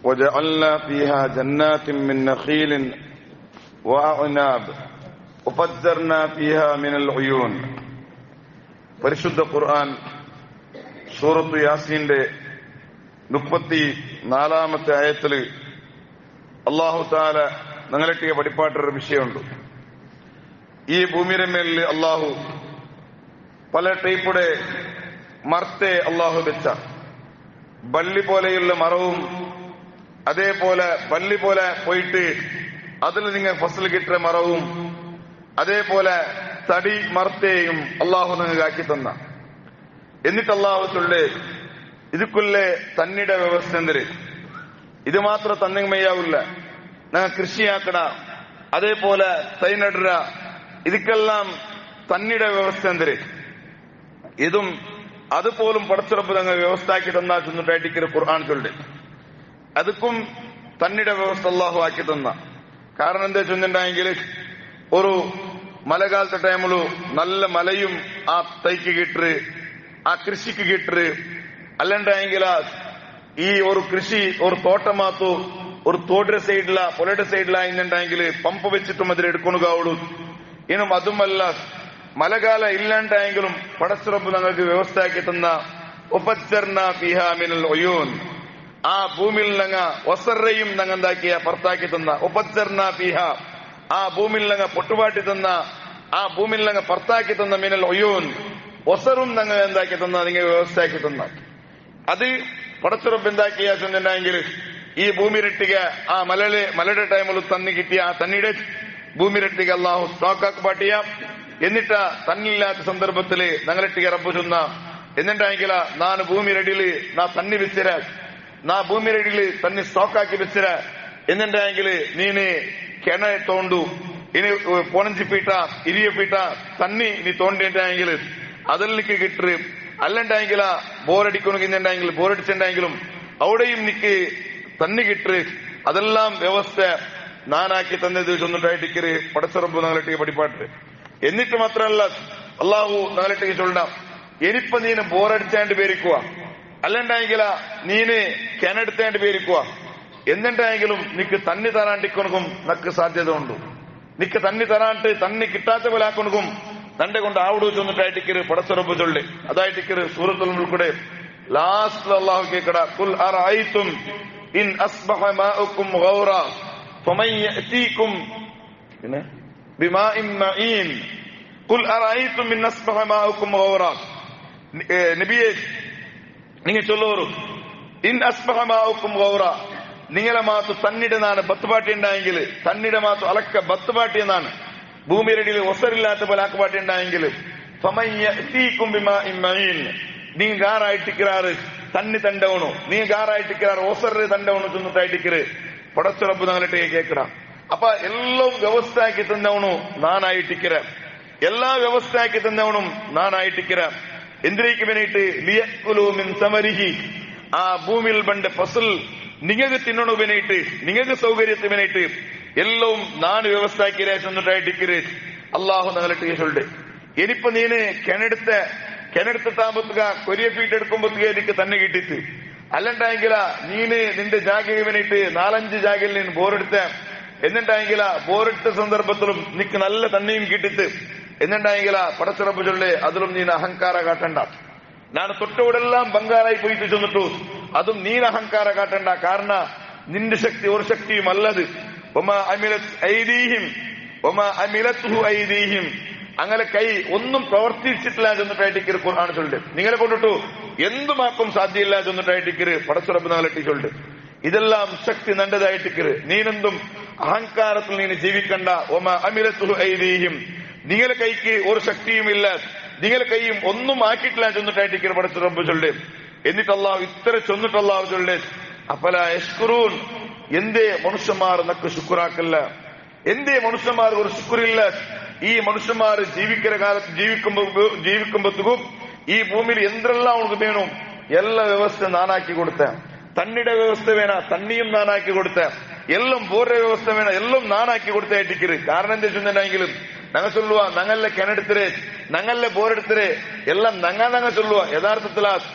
وجعلنا فيها جنات من نخيل وأعناب وفجرنا فيها من العيون. പരിശുദ്ധ ഖുർആൻ സൂറത്ത് യാസീന്റെ 34 ആയത്തില് അല്ലാഹു തആല ഞങ്ങളെട്ടിയ പഠിപ്പാട്ടൊരു വിഷയമുണ്ട്. ഈ ഭൂമിയുടെ മേലിൽ അല്ലാഹു പല ടൈപ്പുടെ മർത്തെ അല്ലാഹു വെച്ച ബല്ലി പോലെയുള്ള മരവും അതേപോലെ ബല്ലി പോലെ പോയിട്ട് അതിൽ നിങ്ങൾ ഫസൽ കിട്ടിയ മരവും അതേപോലെ തടി മർത്തേയും അല്ലാഹു നിങ്ങൾക്ക് ആക്കി തന്ന. എന്നിട്ട് അല്ലാഹു ചൊല്ലേ ഇതുക്കുള്ളേ തന്നിയുടെ വ്യവസ്ഥ എന്തിര് ഇത് മാത്രം തന്നിമയ്യാവില്ല, ഞങ്ങൾ കൃഷിയാക്കട അതേപോലെ തൈ നടുക, ഇതൊക്കെല്ലാം തന്നിയുടെ വ്യവസ്ഥ എന്തിര് ഇതും അതുപോലും പടച്ചുറപ്പ് ഞങ്ങൾ വ്യവസ്ഥ ആക്കി തന്നാ ചെന്നിട്ടായിട്ട് ഖുർആൻ ചൊല്ലേ അതുക്കും തന്നിയുടെ വ്യവസ്ഥ അല്ലാഹു ആക്കി തന്ന. കാരണം എന്താ ചെന്നിട്ടുണ്ടെങ്കിൽ ഒരു മഴക്കാലത്തെ ടൈമില് നല്ല മലയും ആ തൈക്ക് കിട്ടറ് ആ കൃഷിക്ക് കിട്ടറ് അല്ലണ്ടെങ്കിൽ ഈ ഒരു കൃഷി ഒരു തോട്ടമാത്തു ഒരു തോടിന്റെ സൈഡില പൊലയുടെ സൈഡിലായിരുന്നുണ്ടെങ്കിൽ പമ്പ് വെച്ചിട്ടും അതിലെടുക്കൊണുകാവുള്ളൂ. ഇനും അതുമല്ല മഴകാല ഇല്ലാണ്ടെങ്കിലും പടച്ചുറപ്പ് ഞങ്ങൾക്ക് വ്യവസ്ഥയാക്കി തന്ന ഉപച്ചർന ഫിഹാ മിനൽ ഉയൂൻ, ആ ഭൂമിയിൽ ഞങ്ങ ഒസറയും ഞങ്ങൾ എന്താക്കിയ പുറത്താക്കി തന്ന. ഉപച്ചർന ഫിഹാ, ആ ഭൂമിയിൽ ഞങ്ങ പൊട്ടുപാട്ടി തന്ന, ആ ഭൂമിയിൽ ഞങ്ങ പുറത്താക്കി തന്ന മിനൽ ഉയൂൻ, ഒസറും ഞങ്ങൾ എന്താക്കി തന്ന, നിങ്ങൾ വ്യവസ്ഥയാക്കി തന്ന. അത് പടച്ചുറപ്പ് എന്താക്കിയ ചെന്നിട്ടുണ്ടെങ്കിൽ ഈ ഭൂമിയിലിട്ടിക ആ മലയുടെ ടൈമിൽ തന്നി കിട്ടിയ ആ തന്നിയുടെ ഭൂമിയിലിട്ടിക അല്ലാഹു സ്റ്റോക്കാക്കി പാട്ടിയ. എന്നിട്ട് തന്നില്ലാത്ത സന്ദർഭത്തില് ഞങ്ങളിട്ടിക റബ്ബു ചൊന്ന എന്നിട്ടായെങ്കില നാന് ഭൂമിയിലടിയില് നാ തന്നി വെച്ചിര, നാ ഭൂമിയിലടിയില് തന്നി സ്റ്റോക്കാക്കി വെച്ചിര. എന്നിട്ടായെങ്കില് നീന് കിണ തോണ്ടു ഇനി 15 ഫീറ്റ 20 ഫീറ്റ തന്നി നീ തോണ്ടിട്ടായെങ്കിൽ അതിൽ നിക്ക് കിട്ടു. അല്ലണ്ടായെങ്കില ബോറടിക്കണമെങ്കിൽ ബോറടിച്ചിട്ടുണ്ടെങ്കിലും അവിടെയും നിക്ക് തന്നി കിട്ടു. അതെല്ലാം വ്യവസ്ഥ നാനാക്കി തന്നത് ചൊന്നിട്ടായിട്ട് പടച്ചുറപ്പ് ഞങ്ങളിട്ട് പഠിപ്പാട്ട്. എന്നിട്ട് മാത്രമല്ല അല്ലാഹു ഞങ്ങളിട്ട് ചൊല്ലാം എനിപ്പ നീന് ബോറടിച്ചാണ്ട് പേരിക്കുക അല്ലണ്ടായെങ്കില നീന് കിണടുത്താണ്ട് പേരിക്കുക. എന്നിട്ടായെങ്കിലും നിക്ക് തന്നി തരാണ്ടിക്കൊണക്കും നക്ക് സാധ്യത ഉണ്ട്. നിക്ക് തന്നി തരാണ്ട് തന്നി കിട്ടാത്ത പോലെ ആക്കൊണക്കും തന്റെ കൊണ്ട് ആവിടു ചെന്നിട്ടായിട്ട് പടച്ചുറപ്പ് ചൊല്ലി. അതായിട്ട് സൂറത്തുൽ മുൽക്കിടെ ലാസ്റ്റ് അല്ലാഹു കേക്കട ഖുൽ അറഅയ്തും ഇൻ അസ്ബഹ മാഉകും ഗൗറാ ഫമൻ യഅതീകും ബിമാഇൻ മഈൻ. ഖുൽ അറഅയ്തും ഇൻ അസ്ബഹ മാഉകും ഗൗറാ, നബിയേ നിങ്ങൾ ചൊല്ലോരു ഇൻ അസ്ബഹ മാഉകും ഗൗറാ, നിങ്ങളെ മാത്തു തന്നിടെ നാണ് ബത്തുപാട്ടി ഉണ്ടായെങ്കിൽ തന്നിടെ മാത്തു അലക്ക ബത്തുപാട്ടി എന്നാണ് ഭൂമിയിലടിയിൽ ഒസറില്ലാത്ത പോലെ ആക്കുപാട്ടി ഉണ്ടായെങ്കിൽ നീ ഗാറായിട്ടിക്കാറ് തന്നി തണ്ടവണു, നീ ഗാറായിട്ടിക്കാറ് ഒസറ് തണ്ടവണു ചെന്നിട്ടായിട്ടിക്കറ് പടച്ചുറപ്പ് ഞങ്ങളിട്ട് കേക്കട. അപ്പൊ എല്ലാം വ്യവസ്ഥയാക്കി തന്നവണു നാനായിട്ടിക്കര, എല്ലാ വ്യവസ്ഥയാക്കി തന്നവണും നാനായിട്ടിക്കര. എന്തിനേക്ക് വേണ്ടിയിട്ട് ലിയക്കുലു മിൻ സമരിഹി, ആ ഭൂമിയിൽ ബണ്ട ഫസൽ നിങ്ങൾക്ക് തിന്നണു വേണ്ടിയിട്ട് നിങ്ങൾക്ക് സൗകര്യത്തിന് വേണ്ടിയിട്ട് എല്ലാം നാന് വ്യവസ്ഥയാക്കിയ ചെന്നിട്ടായിട്ടിക്കര് അല്ലാഹു ഞങ്ങളിട്ട് ചൊല്ല്. ഇനിയിപ്പോ നീന് കിണടുത്താകുമ്പോത്തുക കൊരിയ ഫീറ്റ് എടുക്കുമ്പോത്തുക എനിക്ക് തന്നെ കിട്ടിത്ത്. അല്ലണ്ടായെങ്കില നീന് നിന്റെ ജാഗയ്ക്ക് വേണ്ടിയിട്ട് 4-5 ജാഗയിൽ നീ ബോറെടുത്ത. എന്നിട്ടായെങ്കില ബോറെടുത്ത സന്ദർഭത്തിലും നിക്ക് നല്ല തന്നെയും കിട്ടിത്ത്. എന്നിട്ടായെങ്കില പടച്ചുറപ്പ് ചൊല്ലേ അതിലും നീന് അഹങ്കാര കാട്ടണ്ട. ഞാൻ തൊട്ടവിടെല്ലാം ബംഗാറായി പോയിട്ട് ചെന്നിട്ടു അതും നീന് അഹങ്കാര കാട്ടണ്ട. കാരണം നിന്റെ ശക്തി ഒരു ശക്തിയും അല്ലത്. അങ്ങനെ കൈ ഒന്നും പ്രവർത്തിച്ചിട്ടില്ല ചെന്നിട്ടായിട്ട് ഖുർആൻ ചൊല്ല്. നിങ്ങളെ കൊണ്ടിട്ടു എന്തുമാക്കും സാധ്യമില്ല ചെന്നിട്ടായിട്ട് പടച്ചുറപ്പ് ഞങ്ങളിട്ട് ചൊല്ല്. ഇതെല്ലാം ശക്തി നല്ലതായിട്ടിക്കര്. നീനെന്തും അഹങ്കാരത്തിൽ നീന് ജീവിക്കണ്ട. ഒമ അമിലത്തുഹു ഐദീഹിം, നിങ്ങളെ കൈക്ക് ഒരു ശക്തിയുമില്ല, നിങ്ങളെ കൈയും ഒന്നും ആക്കിയിട്ടില്ല ചെന്നിട്ടായിട്ട് പടച്ചുറപ്പ് ചൊല്ല്. എന്നിട്ട് അല്ലാഹു ഇത്ര ചൊന്നിട്ട് അല്ലാഹു ചൊല്ല് അഫല യശ്കുറൂൻ, എന്തേ മനുഷ്യന്മാർ നക്ക് ശുക്രാക്കല്ല, എന്തേ മനുഷ്യന്മാർ ഒരു ശുക്രില്ല. ഈ മനുഷ്യന്മാർ ജീവിക്കുന്ന കാലത്ത് ജീവിക്കുമ്പോഴത്തേക്കും ഈ ഭൂമിയിൽ എന്തെല്ലാം ഉണക്ക് വേണം എല്ലാ വ്യവസ്ഥ നാനാക്കി കൊടുത്ത. തന്നിയുടെ വ്യവസ്ഥ വേണ തന്നിയും നാനാക്കി കൊടുത്ത, എല്ലാം ബോറിന്റെ വ്യവസ്ഥ വേണ എല്ലാം നാനാക്കി കൊടുത്തായിട്ടിക്കര്. കാരണം എന്താ വെച്ചിട്ടുണ്ടെങ്കിലും ഞങ്ങൾ ചൊല്ലുക ഞങ്ങളെ കിണടുത്തരെ ഞങ്ങളെ ബോറെടുത്തരെ എല്ലാം ഞങ്ങൾ ചൊല്ലുക. യഥാർത്ഥത്തിൽ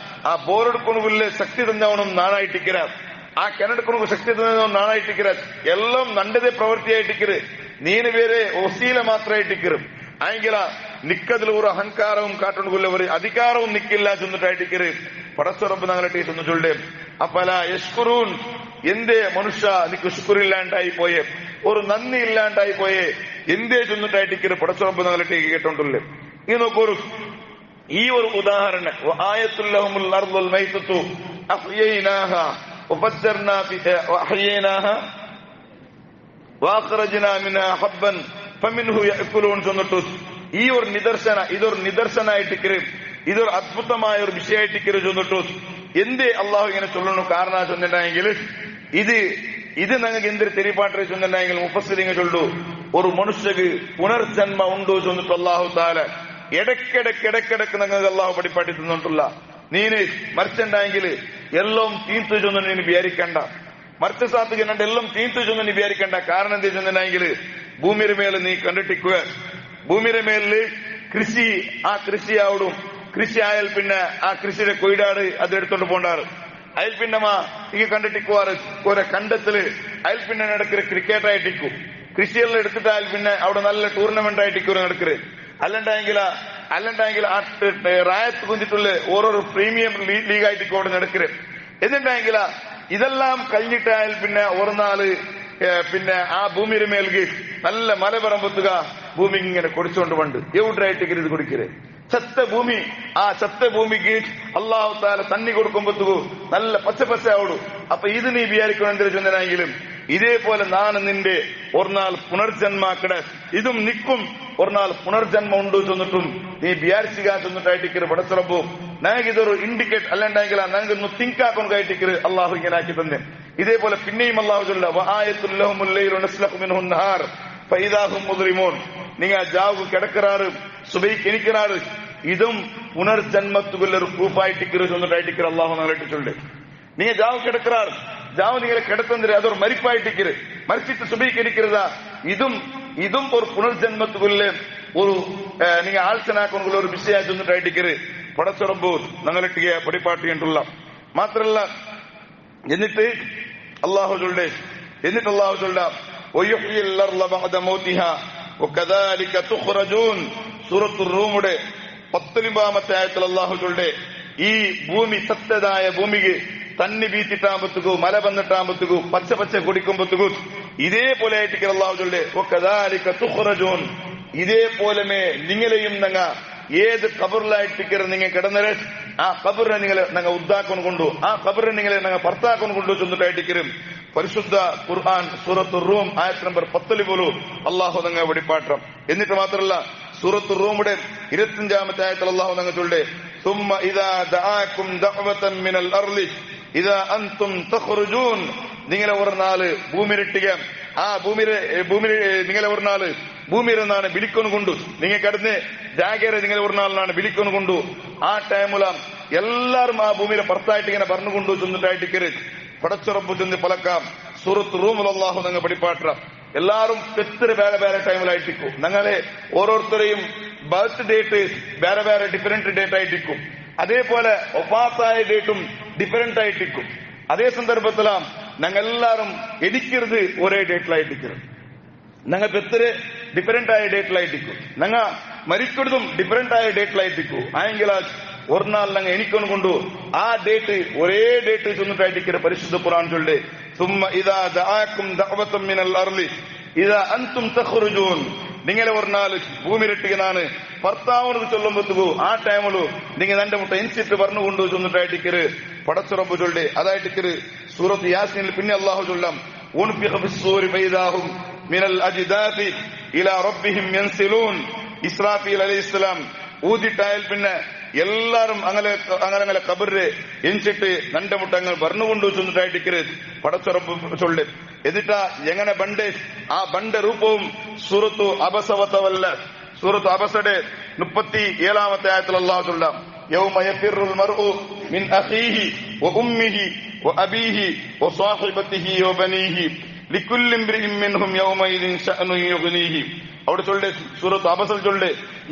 ആ ബോറെടുക്കണില്ല ശക്തി തന്നവണം നാനായിട്ടിക്കര. ಆ ಕೆನಡ್ಕೊಂಡು ಶಕ್ತಿ ನಾನಾಯಿಟ್ಟಿಕ್ಕಿರ ಎല്ലാം ನಂಡದೇ ಪ್ರವೃತ್ತಿಯಾയിട്ടിಕ್ಕಿರು ನೀನು ಬೇರೆ ಒಸೀಲ ಮಾತ್ರ ಇಟ್ಟಿಕ್ಕಿರು ആയെങ്കില നിക്കതിൽ ഒരു അഹങ്കാരവും കാട്ടുകൊള്ള ഒരു അധികാരവും നിക്കില്ല ചെന്നിട്ടായിട്ടിക്കര് പടച്ചുറപ്പ് ഞങ്ങളെ ചെന്ന് ചൊല്ലേ അപ്പല യഷ്കുറൂൻ എന്തേ മനുഷ്യ നിക്ക് ശുക്രില്ലാണ്ടായി പോയെ ഒരു നന്ദി ഇല്ലാണ്ടായി പോയെ എന്തേ ചെന്നിട്ടായിട്ടിക്കര് പടച്ചുറപ്പ് ഞങ്ങളെ കേട്ടോണ്ടല്ലേ ഈ നോക്കൂ ഈ ഒരു ഉദാഹരണ ആയത്തുല്ലഹുൽ അർദുൽ മൈതതു അഹ്യൈനാഹ വഫജ്ജർനാ അഹ്യൈനാഹ വഅഖ്റജ്നാ മിൻഹാ ഹബ്ബൻ ഫമിൻഹു യഅകുലൂൻ ചെന്നിട്ടു ഈ ഒരു നിദർശന ഇതൊരു നിദർശനായിട്ടിക്കര് ഇതൊരു അത്ഭുതമായ ഒരു വിഷയമായിട്ടിക്കര് ചെന്നിട്ടു എന്തേ അള്ളാഹു ഇങ്ങനെ ചൊല്ലണു കാരണം ചെന്നിട്ടുണ്ടെങ്കിൽ ഇത് ഞങ്ങൾക്ക് എന്തൊരു തെരിപ്പാട്ടറി ചെന്നിട്ടുണ്ടെങ്കിൽ മുഫസ്സിരിങ്ങൾ ചൊല്ലു ഒരു മനുഷ്യക്ക് പുനർജന്മ ഉണ്ടോ ചെന്നിട്ട് അള്ളാഹു താല ഇടക്കിടക്ക് ഞങ്ങൾക്ക് അള്ളാഹു പഠിപ്പാട്ടി തന്നിട്ടുള്ള നീന് മരിച്ചുണ്ടായെങ്കിൽ എല്ലാം തീർത്തു ചെന്ന് നീ വിചാരിക്കണ്ട മരിച്ച സാത്ത് ചെന്നിട്ട് എല്ലാം തീർത്തു ചെന്ന് നീ വിചാരിക്കണ്ട കാരണം എന്താ ചെന്നിട്ടുണ്ടെങ്കിൽ ഭൂമിയുടെ മേലെ നീ കണ്ടിട്ടിക്കുക ഭൂമിയുടെ മേലില് കൃഷി ആ കൃഷിയാവിടും കൃഷി ആയാൽ പിന്നെ ആ കൃഷിയുടെ കൊയ്ടാട് അത് എടുത്തോണ്ട് പോണ്ടാറ് അതിൽ പിന്നെ ഇങ്ങ കണ്ടിട്ടിക്കുവാറ് കുറെ കണ്ടത്തില് അതിൽ പിന്നെ നടക്കുന്ന ക്രിക്കറ്റ് ആയിട്ടിക്കും കൃഷിയെല്ലാം എടുത്തിട്ടായാൽ പിന്നെ അവിടെ നല്ല ടൂർണമെന്റ് ആയിട്ടിക്കും നടക്കരുത് അല്ലണ്ടായെങ്കിൽ ആ റായത്ത് കുഞ്ഞിട്ടുള്ള ഓരോരോ പ്രീമിയം ലീഗായിട്ടിക്കും അവിടെ നടക്കരുത് എന്നിട്ടായെങ്കിൽ ഇതെല്ലാം കഴിഞ്ഞിട്ടായാൽ പിന്നെ ഒരു നാള് പിന്നെ ആ ഭൂമിയുടെ മേൽക്ക് നല്ല മല പറമ്പത്തുക ഭൂമി ഇങ്ങനെ കൊടുച്ചുകൊണ്ട് പണ്ട് എവിടായിട്ട് ഇത് കൊടുക്കരുത് ചത്ത ഭൂമി ആ ചത്ത ഭൂമിക്ക് അള്ളാഹു താല തന്നി കൊടുക്കുമ്പോഴത്തേക്കു നല്ല പച്ച ആവിടും അപ്പൊ ഇത് നീ വിചാരിക്കണം ചെന്നാണെങ്കിലും ഇതേപോലെ നാണ് നിന്റെ ഒരു നാൾ പുനർജന്മാക്കട ഇതും നിക്കും ഒരു നാൾ പുനർജന്മം ഉണ്ടോ ചെന്നിട്ടും നീ വിചാരിച്ചുക ചെന്നിട്ടായിട്ടിക്കര് പടച്ചുറപ്പു ഞങ്ങൾക്ക് ഇതൊരു ഇൻഡിക്കേറ്റ് അല്ലാണ്ടെങ്കിൽ ഞങ്ങൾക്ക് തിങ്ക് ആക്കാൻ കഴിട്ടിക്കര് അള്ളാഹു ഇങ്ങനെ ആക്കി തന്നെ ഇതേപോലെ പിന്നെയും അള്ളാഹു ചൊല്ല നിങ്ങൾ ജാവ് കിടക്കറാറ് സുബൈക്ക് എനിക്കറാറ് ഇതും പുനർജന്മത്തുകൊല്ലൊരു പ്രൂഫായിട്ടിക്കര് ചെന്നിട്ടായിട്ടിക്കര് അള്ളാഹു ഞങ്ങളായിട്ട് ചൊല്ലേ നീ ജാവ് കിടക്കറാറ് ജാവ് നിങ്ങളെ കിടത്തുന്നത് അതൊരു മരിപ്പായിട്ടിക്കര് മരിച്ചിട്ട് സുബൈക്ക് എനിക്കരുതാ ഇതും ഒരു പുനർജന്മത്തുകൊല്ല് ഒരു നിങ്ങൾ ആൾസനാക്കുന്ന ഒരു വിഷയമായി ചെന്നിട്ടായിട്ടിക്കര് പടച്ചുറമ്പ് ഞങ്ങളിട്ടിക പടിപ്പാട്ടിയിട്ടുള്ള മാത്രല്ല എന്നിട്ട് അള്ളാഹു ചൊല്ലേ സൂറത്തുർ റൂമിന്റെ 19 ആയത്തിൽ അള്ളാഹു ചൊല്ലേ ഈ ഭൂമി സത്യതായ ഭൂമിക്ക് തന്നി ബീത്തിട്ടാകുമ്പത്തുക്കു മല വന്നിട്ടാകുമ്പത്തുക്കു പച്ച കുടിക്കുമ്പത്തുക്കു ഇതേപോലെ ആയിട്ട് അള്ളാഹു ചൊല്ലേ തുഖ്റജൂൻ ഇതേപോലെ നിങ്ങളെയും ഞങ്ങ ഏത് കബറിലായിട്ടിക്കര് നിങ്ങൾ കിടന്നര് ആ കബറിനെ നിങ്ങൾ ഉദ്ദാക്കാൻ കൊണ്ടു ആ കബറിനെ നിങ്ങളെ ഞങ്ങൾ ഭർത്താക്കാൻ കൊണ്ടു ചെന്നിട്ടായിട്ടിക്കരും പരിശുദ്ധ ഖുർആൻ സൂറത്തുർ റൂം ആയത്ത് നമ്പർ 10 പോലും അള്ളാഹു ഞങ്ങൾ വെടിപ്പാട്ടം എന്നിട്ട് മാത്രമല്ല സൂറത്തുർ റൂമിന്റെ 25 ആയത്തിൽ അള്ളാഹു ഞങ്ങൾ ചൊല്ലേ ثم إذا دعاكم دعوة من الأرض إذا أنتم تخرجون നിങ്ങളെ ഒരു നാള് ഭൂമിയിലിട്ടുക ആ നിങ്ങളെ ഒരു നാള് ഭൂമിയിൽ നിന്നാണ് വിളിക്കൊന്നു കൊണ്ടു നിങ്ങൾ കിടന്ന് ജാഗരെ നിങ്ങളെ ഒരു നാളിനാണ് വിളിക്കൊന്നു കൊണ്ടു ആ ടൈമുല എല്ലാരും ആ ഭൂമിയിലെ പുറത്തായിട്ട് ഇങ്ങനെ പറഞ്ഞുകൊണ്ടു ചെന്നിട്ടായിട്ടിക്കര് പടച്ചുറപ്പ് ചെന്ന് പലക്കാം സൂറത്ത് റൂമിൽ അള്ളാഹു ഞങ്ങൾ പഠിപ്പാട്ടം എല്ലാരും എത്ര വേറെ ടൈമിലായിട്ടിക്കും ഞങ്ങളെ ഓരോരുത്തരെയും ബർത്ത് ഡേറ്റ് വേറെ ഡിഫറെന്റ് ഡേറ്റ് ആയിട്ടിക്കും അതേപോലെ ഒപ്പാത്തായ ഡേറ്റും ഡിഫറെന്റ് ആയിട്ടിക്കും അതേ സന്ദർഭത്തിലാം ഞങ്ങൾ എല്ലാരും എടിക്കരുത് ഒരേ ഡേറ്റിലായിട്ടിക്കരുത് ഞങ്ങൾക്ക് എത്ര ഡിഫറെന്റ് ആയ ഡേറ്റിലായിട്ടിക്കും ഞങ്ങൾ മരിക്കുന്നതും ഡിഫറെന്റ് ആയ ഡേറ്റിലായിട്ടിക്കും ആയെങ്കിൽ ഒരു നാൾ ഞങ്ങൾ എനിക്കൊന്നു കൊണ്ടു ആ ഡേറ്റ് ഒരേ ഡേറ്റ് ചെന്നിട്ടായിട്ടിക്കര് പരിശുദ്ധ ഖുർആൻ ചൊല്ലേ ثم إذا دعاكم دعوة من الأرض إذا أنتم تخرجون നിങ്ങളെ ഒരു നാള് ഭൂമിയിലിട്ടിനാണ് ഭർത്താവിനത് ചൊല്ലുമ്പോഴത്തേക്കു ആ ടൈമിലു നിങ്ങൾ എന്റെ മുട്ട എൻസിട്ട് പറഞ്ഞുകൊണ്ടു ചെന്നിട്ടായിട്ടിക്കര് പടച്ചുറപ്പ് ചൊല്ലേ അതായിട്ടിക്കര് സൂറത്ത് യാസീനിൽ പിന്നെ അള്ളാഹു ചൊല്ലാം മിനൽ അജ്ദാദി ഇലാ റബ്ബിഹിം യൻസിലൂൻ ഇസ്രാഫീൽ അലൈഹിസ്സലാം ഊതിട്ടായാൽ പിന്നെ എല്ലാരും അങ്ങനെ കബറില് എഞ്ചിട്ട് നന്റെ മുട്ടങ്ങൾ പറഞ്ഞുകൊണ്ടു ചെന്നിട്ടായിട്ടിക്കര് പടച്ചുറപ്പ് ചൊല്ല് എന്നിട്ടാ എങ്ങനെ ആ ബണ്ട് രൂപവും സൂറത്തു അബസവത്തവല്ല സൂറത്തു അബസയുടെ 37 ആയത്തിൽ അല്ലാഹു ചൊല്ലാം യൗമ യഫിറുൽ മർഉ മിൻ അഖീഹി വഉമ്മിഹി വഅബീഹി വസാഹിബതിഹി വബനീഹി ലികുല്ലി ഇംറിഇൻ മിൻഹും യൗമഇദിൻ ശഅനുൻ യുഗ്നീഹി അവിടെ ചൊല്ല് സൂറത്ത് അബസൽ ചൊല്ല്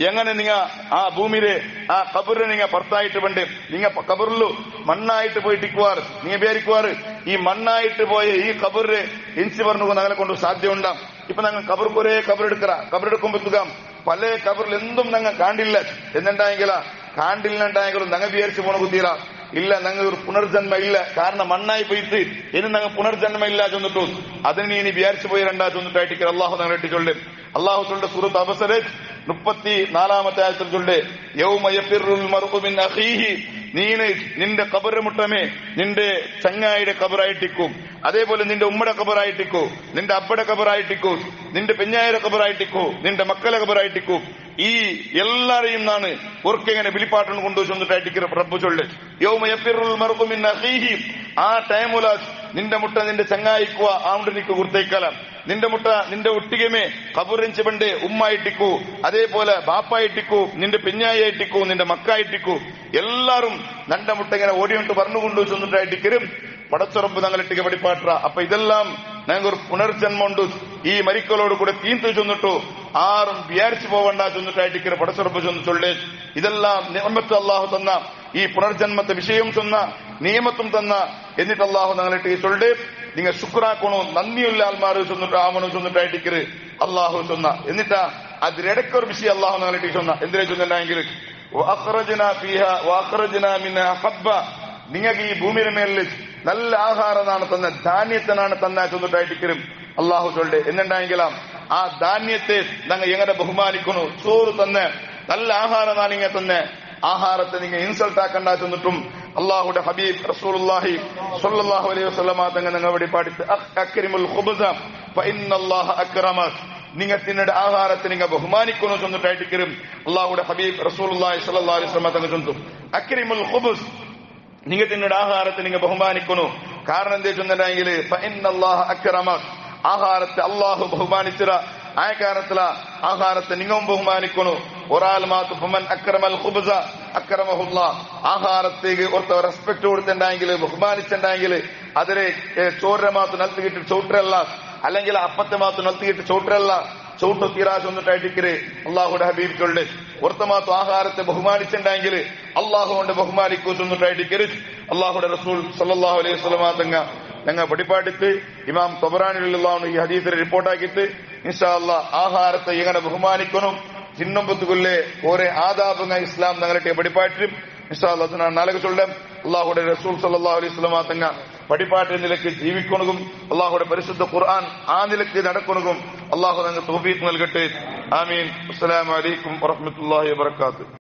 എങ്ങനെ നിങ്ങ ആ ഭൂമിയിലെ ആ കബറിനെ നിങ്ങ പുറത്തായിട്ട് പണ്ട് നിങ്ങ കബറിലു മണ്ണായിട്ട് പോയിട്ടിക്കുവാറ് നീ വിചാരിക്കുവാറ് ഈ മണ്ണായിട്ട് പോയ ഈ കബറിന് എഞ്ചി പറഞ്ഞു ഞങ്ങളെ കൊണ്ട് സാധ്യമുണ്ടാം. ഇപ്പൊ ഞങ്ങൾ കബർക്കൊരേ കബറെടുക്കുമ്പോഴത്തേക്കാം പല കബറിൽ എന്തും ഞങ്ങൾ കാണ്ടില്ല എന്നുണ്ടായെങ്കിലാ കാണ്ടില്ലുണ്ടായെങ്കിലും ഞങ്ങൾ വിചാരിച്ചു പോണ കുത്തിയില്ല. ഇല്ല, ഞങ്ങൾ ഒരു പുനർജന്മ ഇല്ല, കാരണം മണ്ണായി പോയിട്ട് ഇനി ഞങ്ങൾ പുനർജന്മ ഇല്ല ചെന്നിട്ടു അതിന് ഇനി വിചാരിച്ചു പോയി രണ്ടാ ചെന്നിട്ടായിട്ട് അള്ളാഹു ഞങ്ങൾ ഇട്ടിച്ചൊല്ല്. അള്ളാഹു ചൊല്ല് സൂറത്ത് അബസറ് 34 ആയത്തിൽ ചൊല്ല് യൗമ യഫിറുൽ മർഉ മിൻ അഖീഹി നീന് നിന്റെ കബറ് മുട്ടമേ നിന്റെ ചങ്ങായിയുടെ കബറായിട്ടിക്കും, അതേപോലെ നിന്റെ ഉമ്മയുടെ കബറായിട്ടിക്കോ, നിന്റെ അബ്ബയുടെ കബറായിട്ടിക്കോ, നിന്റെ പെഞ്ഞായുടെ കബറായിട്ടിക്കോ, നിന്റെ മക്കളെ കബറായിട്ടിക്കോ. ഈ എല്ലാരെയും നാണ് ഓർക്കെങ്ങനെ വിളിപ്പാട്ടം കൊണ്ടുവന്നിട്ടായിട്ട് റബ്ബ് ചൊല്ല് യൗമ യഫിറുൽ മർഉ മിൻ അഖീഹി. ആ ടൈമുല നിന്റെ മുട്ട നിന്റെ ചങ്ങായിക്കുക ആണ്ട് നിക്ക് കുർത്തേക്കലാം. നിന്റെ മുട്ട നിന്റെ ഒട്ടികമേ കബറിഞ്ച് പണ്ട് ഉമ്മായിട്ടിക്കൂ, അതേപോലെ ബാപ്പായിട്ടിക്കൂ, നിന്റെ പെഞ്ഞായിട്ടിക്കൂ, നിന്റെ മക്കായിട്ടിക്കൂ. എല്ലാരും നന്റെ മുട്ട ഇങ്ങനെ ഓടിയോട്ട് പറഞ്ഞുകൊണ്ടു ചെന്നിട്ടായിട്ടിക്കരും പടച്ചുറപ്പ് ഞങ്ങളിട്ടിക്ക് പഠിപ്പാട്ട. അപ്പൊ ഇതെല്ലാം ഞങ്ങൾക്ക് ഒരു പുനർജന്മുണ്ട്. ഈ മരിക്കലോട് കൂടെ തീന്തു ചെന്നിട്ടു ആരും വിചാരിച്ചു പോവണ്ട ചെന്നിട്ടായിട്ടിക്കര് പടച്ചുറപ്പ് ചെന്ന് ചൊല്ലേ. ഇതെല്ലാം നിയമത്ത് അള്ളാഹു തന്ന ഈ പുനർജന്മത്തെ വിഷയം തന്ന നിയമത്തും തന്ന എന്നിട്ട് അള്ളാഹു ഞങ്ങളിട്ട് ചൊല്ല് നിങ്ങൾ ശുക്രാക്കണോ നന്ദിയുള്ള ആൾമാർ ചെന്നിട്ട് ആവണോ ചെന്നിട്ടായിട്ടിക്കര് അള്ളാഹു ചൊന്ന. എന്നിട്ടാ അതിലിടക്കൊരു വിഷയം അള്ളാഹു ഞങ്ങളിട്ട് ചൊന്ന എന്തിനാ ചൊന്നെങ്കിൽ നിങ്ങൾക്ക് ഈ ഭൂമിയുടെ മേലിൽ നല്ല ആഹാരമാണ് തന്ന ധാന്യത്തിനാണ് തന്ന ചെന്നിട്ടായിട്ടിക്കരും അള്ളാഹു ചൊല്ല്. എന്നുണ്ടായെങ്കിലും ആ ധാന്യത്തെ ഞങ്ങൾ എങ്ങനെ ബഹുമാനിക്കുന്നു. ചോറ് തന്നെ നല്ല ആഹാരമാണ് ഇങ്ങനെ തന്നെ ആഹാരത്തെ നിങ്ങൾ ഇൻസൾട്ട് ആക്കണ്ട ചെന്നിട്ടും അള്ളാഹുടെ ഹബീബ് റസൂലുള്ളാഹി സ്വല്ലല്ലാഹു അലൈഹി വസല്ലമ തങ്ങൾ ഞങ്ങൾ ഇവിടെ പാടിത്ത് അക്രിമുൽ ഖുബ്സ ഫഇന്നല്ലാഹ അക്രമക. നിങ്ങൾ തിന്നിട്ട് ആഹാരത്തെ നിങ്ങൾ ബഹുമാനിക്കുന്നു ചെന്നിട്ടായിട്ടിക്കരും അള്ളാഹുടെ ഹബീബ് റസൂലുള്ളാഹി സ്വല്ലല്ലാഹു അലൈഹി വസല്ലമ തങ്ങൾ ചൊല്ലും അക്രിമുൽ ഖുബ്സ് നിങ്ങൾ തിന്നിട്ട് ആഹാരത്തെ നിങ്ങൾ ബഹുമാനിക്കുന്നു. കാരണം എന്താ ചെന്നിട്ടുണ്ടെങ്കിൽ ഫഇന്നല്ലാഹ അക്രമക ആഹാരത്തെ അള്ളാഹു ബഹുമാനിച്ചിര ആ കാരണത്തില ആഹാരത്തെ നിങ്ങളും ബഹുമാനിക്കുന്നു. ഒരാൾ മാത്രം ഫമൻ അക്രമൽ ഖുബ്സ അക്രമഹുല്ലാ ആഹാരത്തേക്ക് ഓർത്ത റെസ്പെക്ട് കൊടുത്തിട്ടുണ്ടെങ്കിൽ ബഹുമാനിച്ചിട്ടുണ്ടെങ്കിൽ അതിനെ ചോറിനെ മാത്രം നൽത്തിക്കിട്ട് ചവിട്ടല്ല, അല്ലെങ്കിൽ അപ്പത്തെ മാത്രം നൽത്തിക്കിട്ട് ചവിട്ടല്ല ചവിട്ടു തീരാജ് വന്നിട്ടായിട്ടിക്കര് അള്ളാഹുടെ ഹബീബ് ചൊല്ല്. ഓർത്ത മാത്രം ആഹാരത്തെ ബഹുമാനിച്ചിട്ടുണ്ടെങ്കിൽ അള്ളാഹു കൊണ്ട് ബഹുമാനിക്കൂ ചെന്നിട്ടായിട്ടിക്കര് അള്ളാഹുടെ റസൂൽ സല്ലല്ലാഹു അലൈഹി വസല്ലമ തങ്ങൾ ഞങ്ങൾ പഠിപ്പാട്ടിട്ട് ഇമാം തൊബറാനിലുള്ള ഈ ഹദീസിനെ റിപ്പോർട്ടാക്കിയിട്ട് ഇൻഷാ അല്ലാഹ് ആഹാരത്തെ എങ്ങനെ ബഹുമാനിക്കണം ചിന്നമ്പത്തുകൊല്ലേ ഓരോ ആദാബുങ്ങ ഇസ്ലാം ഞങ്ങളുടെ പഠിപ്പാറ്റും ഇൻഷാ അല്ലാഹ് നാളെ ചൊല്ലാം. അള്ളാഹുടെ റസൂൽ സല്ലല്ലാഹു അലൈഹി വസല്ലമ തങ്ങൾ പഠിപ്പാട്ടിന്റെ നിലയ്ക്ക് ജീവിക്കണകും അള്ളാഹുടെ പരിശുദ്ധ ഖുർആൻ ആ നിലയ്ക്ക് നടക്കണകും അള്ളാഹു ഞങ്ങൾക്ക് തൗഫീഖ് നൽകട്ടെ. ആമീൻ. അസ്സലാമു അലൈക്കും വറഹ്മത്തുള്ളാഹി വബറകാതുഹു.